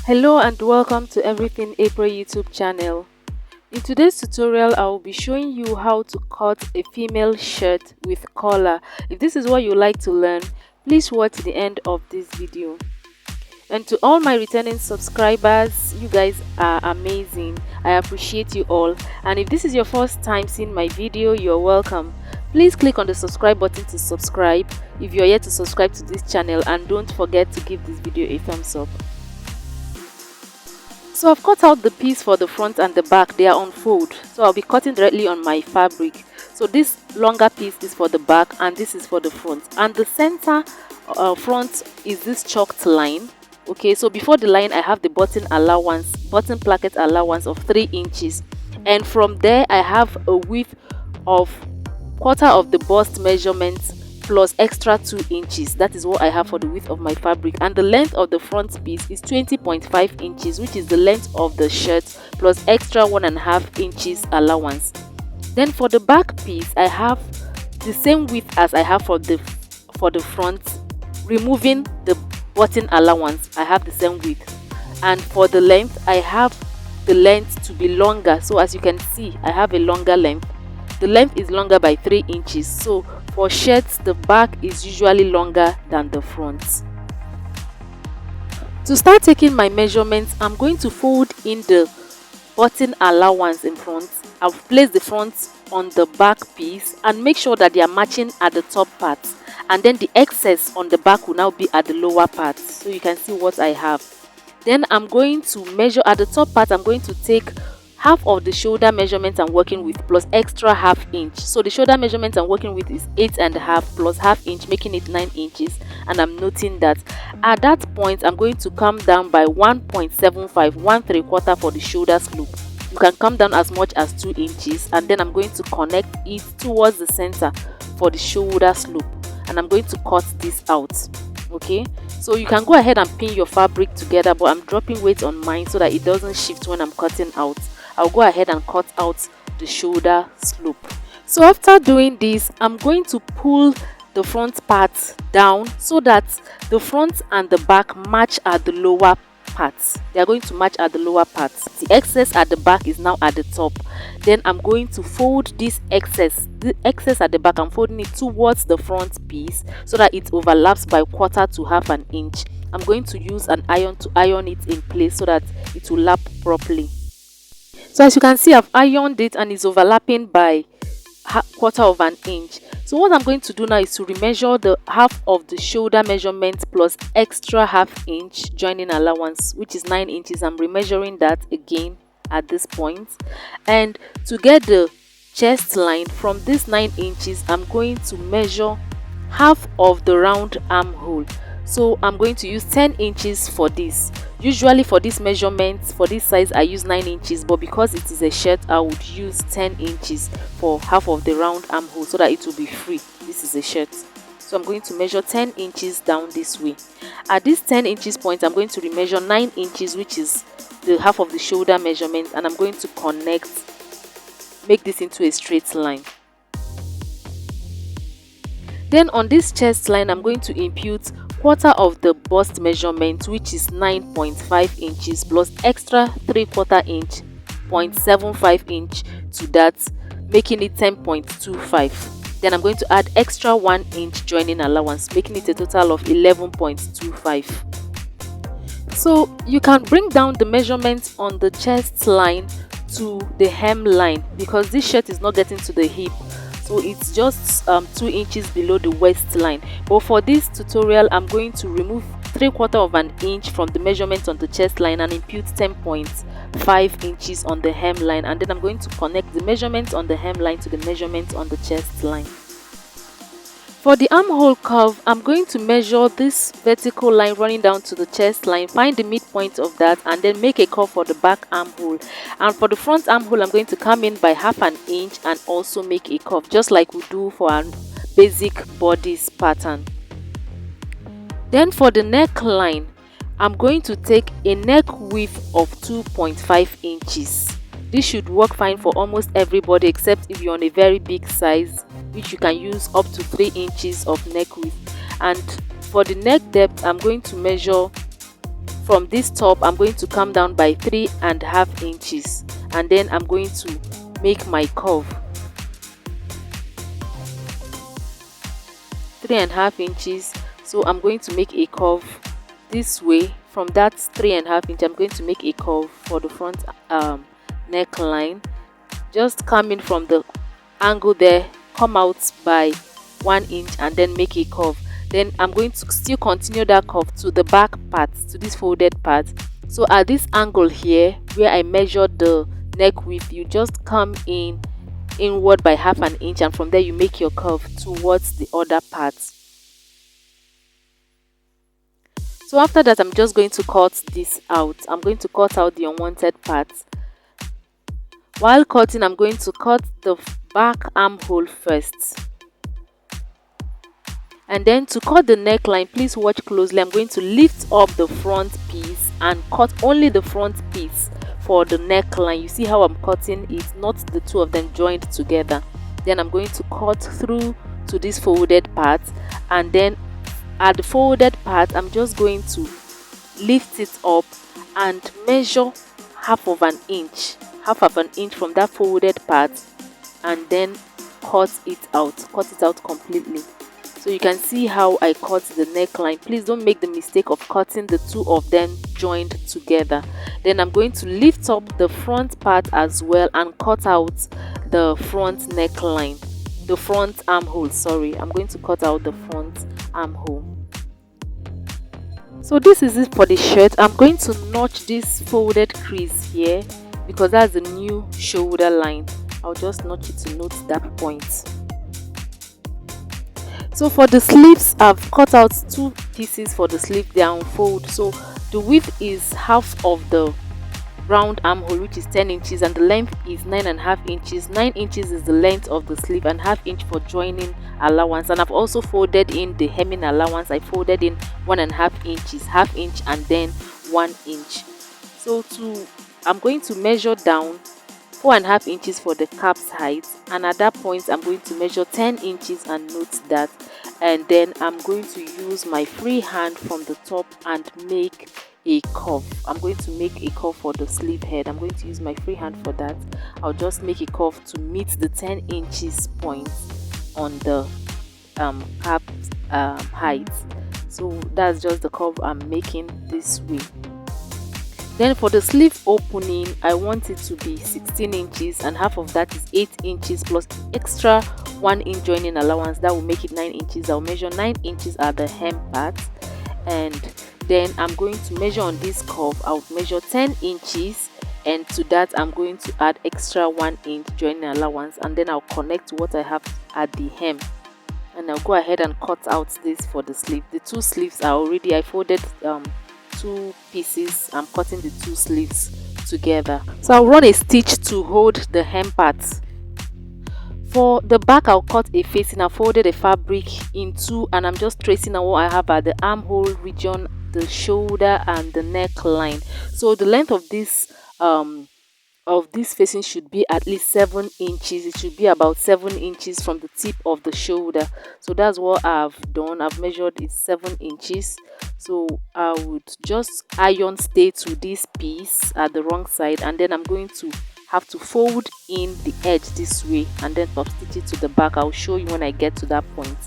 Hello and welcome to Everything April YouTube channel. In today's tutorial, I will be showing you how to cut a female shirt with collar. If this is what you like to learn, please watch the end of this video. And to all my returning subscribers, you guys are amazing. I appreciate you all. And if this is your first time seeing my video, you're welcome. Please click on the subscribe button to subscribe if you're yet to subscribe to this channel, and don't forget to give this video a thumbs up. So I've cut out the piece for the front and the back. They are on fold, so I'll be cutting directly on my fabric. So this longer piece is for the back and this is for the front, and the center front is this chalked line. Okay, so before the line I have the button placket allowance of 3 inches, and from there I have a width of quarter of the bust measurement plus extra 2 inches. That is what I have for the width of my fabric, and the length of the front piece is 20.5 inches, which is the length of the shirt plus extra 1.5 inches allowance. Then for the back piece I have the same width as I have for the front, removing the button allowance. I have the same width, and for the length I have the length to be longer. So as you can see, I have a longer length. The length is longer by 3 inches. So for shirts, the back is usually longer than the front. To start taking my measurements, I'm going to fold in the button allowance in front. I'll place the front on the back piece and make sure that they are matching at the top part, and then the excess on the back will now be at the lower part. So you can see what I have. Then I'm going to measure at the top part. I'm going to take half of the shoulder measurement I'm working with plus extra ½ inch. So the shoulder measurement I'm working with is 8.5 plus ½ inch, making it 9 inches. And I'm noting that at that point I'm going to come down by 1.75, 1/3 for the shoulder loop. You can come down as much as 2 inches, and then I'm going to connect it towards the center for the shoulder loop, and I'm going to cut this out. Okay, so you can go ahead and pin your fabric together, but I'm dropping weight on mine so that it doesn't shift when I'm cutting out. I'll go ahead and cut out the shoulder slope. So after doing this, I'm going to pull the front part down so that the front and the back match at the lower parts. They are going to match at the lower parts. The excess at the back is now at the top. Then I'm going to fold this excess. The excess at the back, I'm folding it towards the front piece so that it overlaps by 1/4 to ½ inch. I'm going to use an iron to iron it in place so that it will lap properly. So as you can see, I've ironed it and it's overlapping by 1/4 inch. So what I'm going to do now is to remeasure the half of the shoulder measurement plus extra ½ inch joining allowance, which is 9 inches. I'm remeasuring that again at this point. And to get the chest line from this 9 inches, I'm going to measure half of the round armhole. So I'm going to use 10 inches for this. Usually for this measurement, for this size, I use 9 inches, but because it is a shirt, I would use 10 inches for half of the round armhole so that it will be free. This is a shirt, so I'm going to measure 10 inches down this way. At this 10 inches point, I'm going to remeasure 9 inches, which is the half of the shoulder measurement, and I'm going to connect, make this into a straight line. Then on this chest line, I'm going to impute quarter of the bust measurement, which is 9.5 inches plus extra 3/4 inch, 0.75 inch to that, making it 10.25. Then I'm going to add extra 1 inch joining allowance, making it a total of 11.25. So you can bring down the measurements on the chest line to the hem line, because this shirt is not getting to the hip, so it's just 2 inches below the waistline. But for this tutorial, I'm going to remove 3/4 inch from the measurement on the chest line and impute 10.5 inches on the hem line, and then I'm going to connect the measurement on the hem line to the measurement on the chest line. For the armhole curve, I'm going to measure this vertical line running down to the chest line, find the midpoint of that, and then make a curve for the back armhole. And for the front armhole, I'm going to come in by ½ inch and also make a curve, just like we do for our basic bodice pattern. Then for the neckline, I'm going to take a neck width of 2.5 inches. This should work fine for almost everybody, except if you're on a very big size, which you can use up to 3 inches of neck width. And for the neck depth, I'm going to measure from this top, I'm going to come down by 3.5 inches, and then I'm going to make my curve. 3.5 inches, so I'm going to make a curve this way. From that 3.5 inch, I'm going to make a curve for the front neckline. Just come in from the angle there, come out by 1 inch, and then make a curve. Then I'm going to still continue that curve to the back part, to this folded part. So at this angle here where I measured the neck width, you just come inward by 1/2 inch, and from there you make your curve towards the other part. So after that, I'm just going to cut this out. I'm going to cut out the unwanted parts. While cutting, I'm going to cut the back armhole first. And then to cut the neckline, please watch closely. I'm going to lift up the front piece and cut only the front piece for the neckline. You see how I'm cutting it, not the two of them joined together. Then I'm going to cut through to this folded part, and then at the folded part, I'm just going to lift it up and measure half of an inch from that folded part, and then cut it out completely. So you can see how I cut the neckline. Please don't make the mistake of cutting the two of them joined together. Then I'm going to lift up the front part as well and cut out the front neckline, the front armhole. Sorry, I'm going to cut out the front armhole. So this is it for the shirt. I'm going to notch this folded crease here because that's the new shoulder line. I'll just notch it to note that point. So for the sleeves, I've cut out 2 pieces for the sleeve. They are unfold. So the width is half of the round armhole, which is 10 inches, and the length is 9.5 inches. 9 inches is the length of the sleeve, and 1/2 inch for joining allowance. And I've also folded in the hemming allowance. I folded in 1.5 inches, 1/2 inch, and then 1 inch. So I'm going to measure down 4.5 inches for the cap's height, and at that point I'm going to measure 10 inches and note that. And then I'm going to use my free hand from the top and make a curve. I'm going to make a curve for the sleeve head. I'm going to use my free hand for that. I'll just make a curve to meet the 10 inches point on the cap height. So that's just the curve I'm making this way. Then for the sleeve opening, I want it to be 16 inches, and half of that is 8 inches plus extra 1 inch joining allowance. That will make it 9 inches. I'll measure 9 inches at the hem part, and then I'm going to measure on this curve. I'll measure 10 inches, and to that I'm going to add extra 1 inch joining allowance, and then I'll connect what I have at the hem, and I'll go ahead and cut out this for the sleeve. The 2 sleeves are already, I folded 2 pieces. I'm cutting the 2 sleeves together. So I'll run a stitch to hold the hem part. For the back, I'll cut a facing. I folded the fabric in 2, and I'm just tracing out what I have at the armhole region, the shoulder, and the neckline. So the length of this facing should be at least 7 inches. It should be about 7 inches from the tip of the shoulder. So that's what I've done. I've measured it 7 inches. So I would just iron stay to this piece at the wrong side, and then I'm going to have to fold in the edge this way and then top stitch it to the back. I'll show you when I get to that point.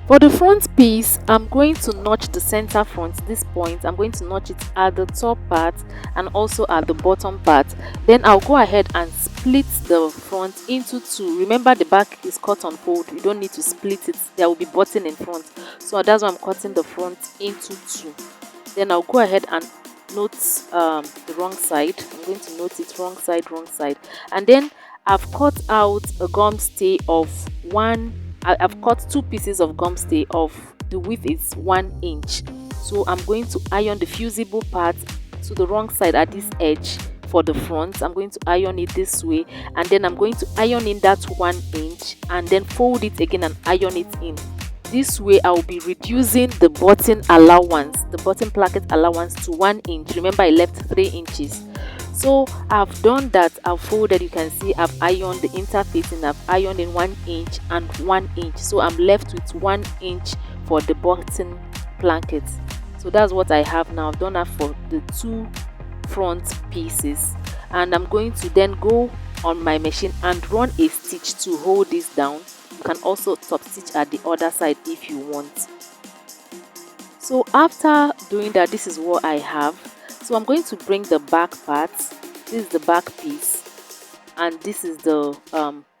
For the front piece, I'm going to notch the center front, this point. I'm going to notch it at the top part and also at the bottom part. Then I'll go ahead and split the front into 2. Remember, the back is cut on fold. You don't need to split it. There will be button in front. So that's why I'm cutting the front into 2. Then I'll go ahead and note the wrong side. I'm going to note it wrong side. And then I've cut out a gum stay of I've cut 2 pieces of gum stay of the width is 1 inch. So I'm going to iron the fusible part to the wrong side at this edge for the front. I'm going to iron it this way, and then I'm going to iron in that 1 inch and then fold it again and iron it in. This way I'll be reducing the button allowance, the button placket allowance, to 1 inch. Remember, I left 3 inches. So I've done that. I've folded. You can see I've ironed the interfacing. I've ironed in 1 inch and 1 inch. So I'm left with 1 inch for the button placket. So that's what I have now. I've done that for the 2 front pieces, and I'm going to then go on my machine and run a stitch to hold this down. You can also top stitch at the other side if you want. So after doing that, this is what I have. So I'm going to bring the back part. This is the back piece, and this is the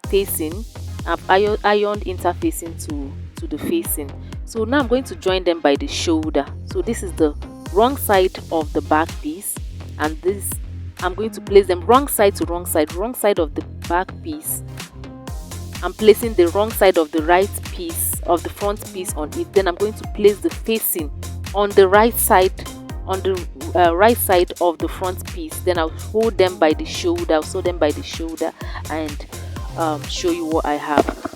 facing. I've ironed interfacing to the facing. So now I'm going to join them by the shoulder. So this is the wrong side of the back piece, and this I'm going to place them wrong side to wrong side of the back piece. I'm placing the wrong side of the right piece of the front piece on it. Then I'm going to place the facing on the right side, on the right side of the front piece. Then I'll hold them by the shoulder. I'll sew them by the shoulder and show you what I have.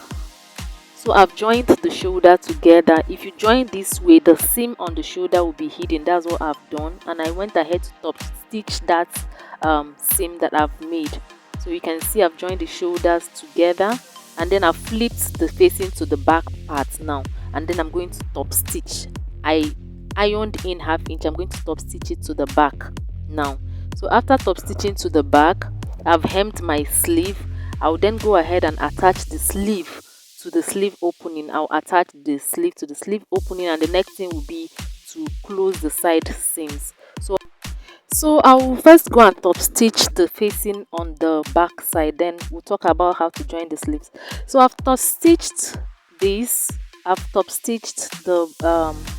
So I've joined the shoulder together. If you join this way, the seam on the shoulder will be hidden. That's what I've done, and I went ahead to top stitch that seam that I've made. So you can see I've joined the shoulders together, and then I've flipped the facing to the back part now, and then I'm going to top stitch. I ironed in 1/2 inch. I'm going to top stitch it to the back now. So after top stitching to the back, I've hemmed my sleeve. I'll then go ahead and attach the sleeve to the sleeve opening. I'll attach the sleeve to the sleeve opening, and the next thing will be to close the side seams. So I will first go and top stitch the facing on the back side, then we'll talk about how to join the sleeves. So I've top stitched this. I've top stitched the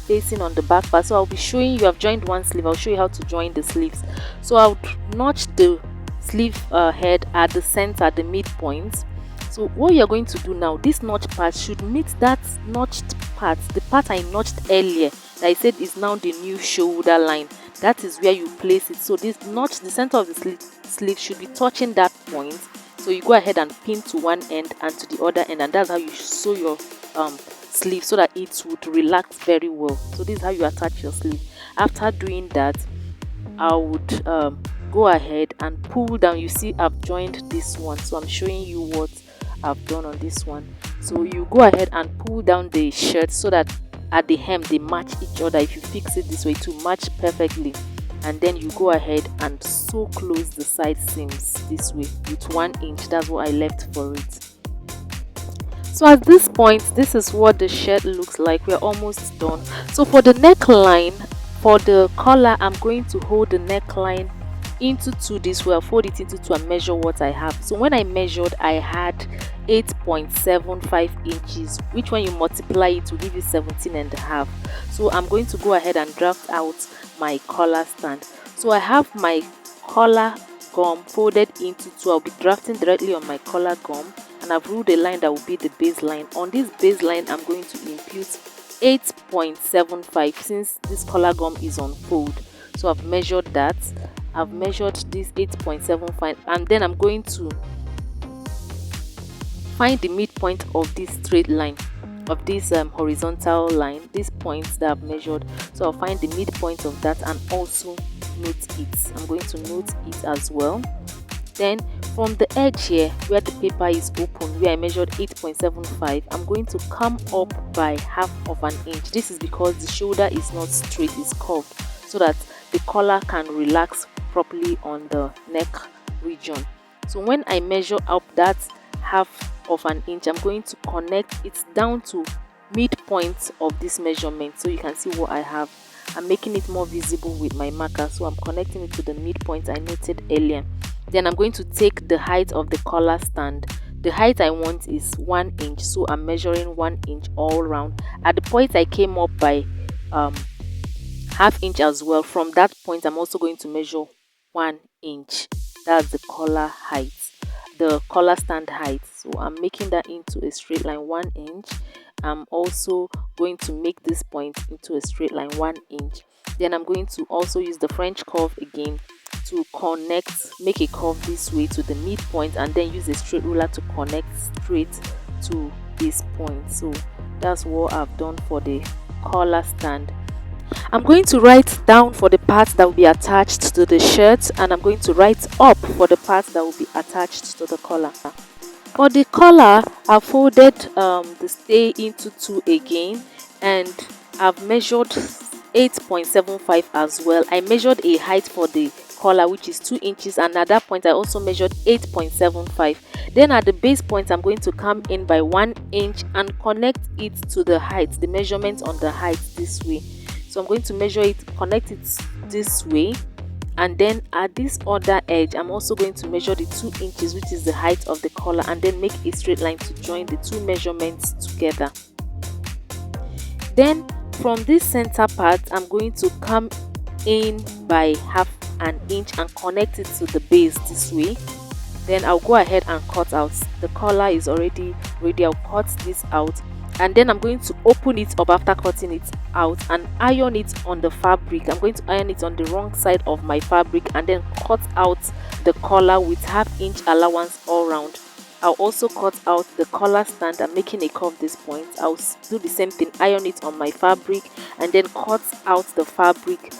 facing on the back part. So I'll be showing you, I've joined one sleeve. I'll show you how to join the sleeves. So I'll notch the sleeve head at the center, the midpoint. So what you're going to do now, this notch part should meet that notched part, the part I notched earlier that I said is now the new shoulder line. That is where you place it. So this notch, the center of the sleeve should be touching that point. So you go ahead and pin to one end and to the other end, and that's how you sew your sleeve so that it would relax very well. So this is how you attach your sleeve. After doing that, I would go ahead and pull down. You see I've joined this one, so I'm showing you what I've done on this one. So you go ahead and pull down the shirt so that at the hem they match each other. If you fix it this way, to match perfectly, and then you go ahead and sew close the side seams this way with 1 inch. That's what I left for it. So at this point, this is what the shirt looks like. We're almost done. So for the neckline, for the collar, I'm going to hold the neckline into 2 this way. I'll fold it into 2 and measure what I have. So when I measured, I had 8.75 inches, which when you multiply it will give you 17.5. So I'm going to go ahead and draft out my collar stand. So I have my collar gum folded into 2. I'll be drafting directly on my collar gum, and I've ruled a line that will be the baseline. On this baseline, I'm going to impute 8.75 since this collar gum is on fold. So I've measured that. I've measured this 8.75, and then I'm going to find the midpoint of this straight line, of this horizontal line, these points that I've measured. So I'll find the midpoint of that and also note it. I'm going to note it as well. Then from the edge here where the paper is open, where I measured 8.75, I'm going to come up by 1/2 inch. This is because the shoulder is not straight, it's curved, so that the collar can relax properly on the neck region. So when I measure up that 1/2 inch, I'm going to connect it down to midpoint of this measurement, so you can see what I have. I'm making it more visible with my marker, so I'm connecting it to the midpoint I noted earlier. Then I'm going to take the height of the collar stand. The height I want is 1 inch, so I'm measuring 1 inch all around. At the point I came up by 1/2 inch as well. From that point, I'm also going to measure 1 inch. That's the collar height, the collar stand height. So I'm making that into a straight line 1 inch. I'm also going to make this point into a straight line 1 inch. Then I'm going to also use the French curve again to connect, make a curve this way to the midpoint, and then use a straight ruler to connect straight to this point. So that's what I've done for the collar stand. I'm going to write down for the parts that will be attached to the shirt, and I'm going to write up for the parts that will be attached to the collar. For the collar, I've folded the stay into 2 again, and I've measured 8.75 as well. I measured a height for the collar, which is 2 inches, and at that point I also measured 8.75. Then at the base point, I'm going to come in by 1 inch and connect it to the height, the measurement on the height this way. So I'm going to measure it, connect it this way, and then at this other edge I'm also going to measure the 2 inches, which is the height of the collar, and then make a straight line to join the two measurements together. Then from this center part, I'm going to come in by half an inch and connect it to the base this way. Then I'll go ahead and cut out. The collar is already ready. I'll cut this out, and then I'm going to open it up after cutting it out and iron it on the fabric. I'm going to iron it on the wrong side of my fabric and then cut out the collar with ½ inch allowance all round. I'll also cut out the collar stand. I'm making a curve this point. I'll do the same thing, iron it on my fabric and then cut out the fabric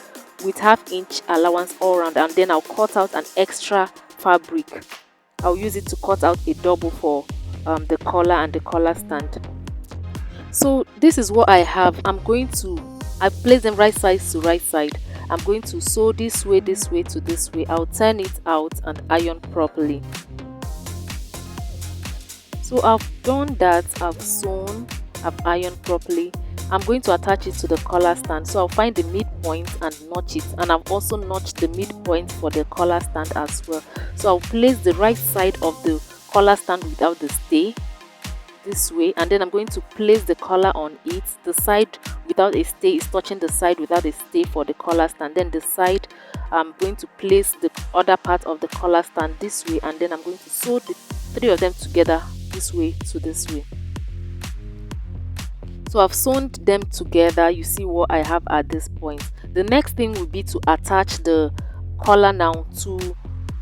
with ½ inch allowance all round, and then I'll cut out an extra fabric. I'll use it to cut out a double for the collar and the collar stand. So this is what I have. I place them right side to right side. I'm going to sew this way to this way. I'll turn it out and iron properly. So I've done that. I've sewn, I've ironed properly. I'm going to attach it to the collar stand. So I'll find the midpoint and notch it, and I've also notched the midpoint for the collar stand as well. So I'll place the right side of the collar stand without the stay this way, and then I'm going to place the collar on it. The side without a stay is touching the side without a stay for the collar stand. Then the side, I'm going to place the other part of the collar stand this way, and then I'm going to sew the three of them together this way to this way. So I've sewn them together. You see what I have at this point. The next thing will be to attach the collar now to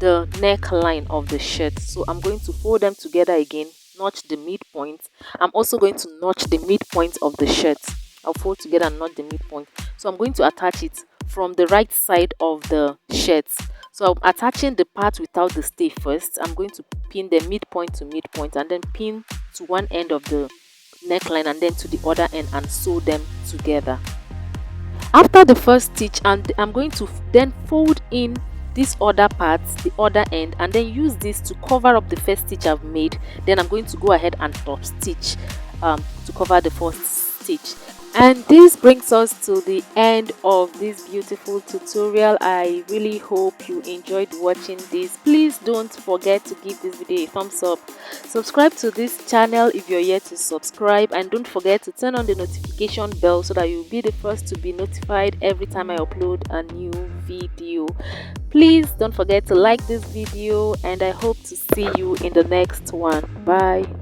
the neckline of the shirt. So I'm going to fold them together again, notch the midpoint. I'm also going to notch the midpoint of the shirt. I'll fold together and notch the midpoint. So I'm going to attach it from the right side of the shirt. So I'm attaching the part without the stay first. I'm going to pin the midpoint to midpoint and then pin to one end of the neckline and then to the other end and sew them together. After the first stitch, and I'm going to then fold in this other part, the other end, and then use this to cover up the first stitch I've made. Then I'm going to go ahead and top stitch to cover the first stitch. And this brings us to the end of this beautiful tutorial. I really hope you enjoyed watching this. Please don't forget to give this video a thumbs up. Subscribe to this channel if you're yet to subscribe, and don't forget to turn on the notification bell so that you'll be the first to be notified every time I upload a new video. Please don't forget to like this video, and I hope to see you in the next one. Bye.